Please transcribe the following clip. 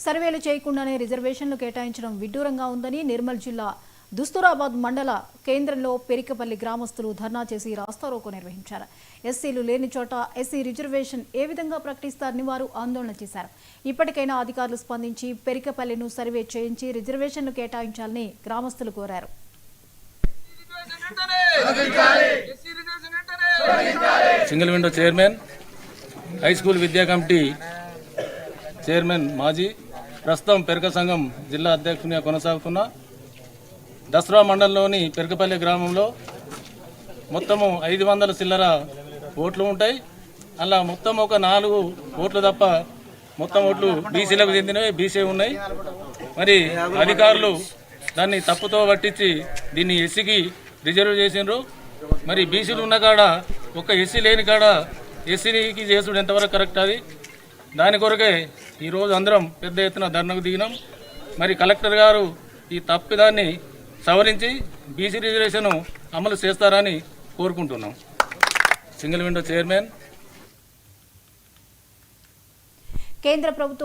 సర్వేలు చేయకుండానే రిజర్వేషన్లు కేటాయించడం విడ్డూరంగా ఉందని నిర్మల్ జిల్లా దుస్తూరాబాద్ మండల కేంద్రంలో పెరికపల్లి గ్రామస్తులు ధర్నా చేసి రాస్తారోకో నిర్వహించారు. ఎస్సీలు లేని చోట ఎస్సీ రిజర్వేషన్ ఏ విధంగా ప్రకటిస్తారని వారు ఆందోళన చేశారు. ఇప్పటికైనా అధికారులు స్పందించి పెరికపల్లిను సర్వే చేయించి రిజర్వేషన్లు కేటాయించాలని గ్రామస్తులు కోరారు. Single window chairman, high school విద్యా కమిటీ చైర్మన్ మాజీ, ప్రస్తుతం పెరక సంఘం జిల్లా అధ్యక్షునిగా కొనసాగుతున్న దసరా మండలంలోని పెరకపల్లి గ్రామంలో మొత్తము 500 చిల్లర ఓట్లు ఉంటాయి. అలా మొత్తం ఒక 4 ఓట్లు తప్ప మొత్తం ఓట్లు బీసీలకు చెందినవి, బీసీ ఉన్నాయి. మరి అధికారులు దాన్ని తప్పుతో పట్టించి దీన్ని ఎస్సీకి రిజర్వ్ చేసినారు. మరి బీసీలు ఉన్న కాడ ఒక ఎస్సీ లేని కాడ ఎస్సీకి చేసుడు ఎంతవరకు కరెక్ట్? అది దాని కొరకే ఈరోజు అందరం పెద్ద ఎత్తున ధర్నాకు దిగినాం. మరి కలెక్టర్ గారు ఈ తప్పిదాన్ని సవరించి బీసీ రిజర్వేషన్ అమలు చేస్తారని కోరుకుంటున్నాం. Single window chairman. కేంద్ర ప్రభుత్వం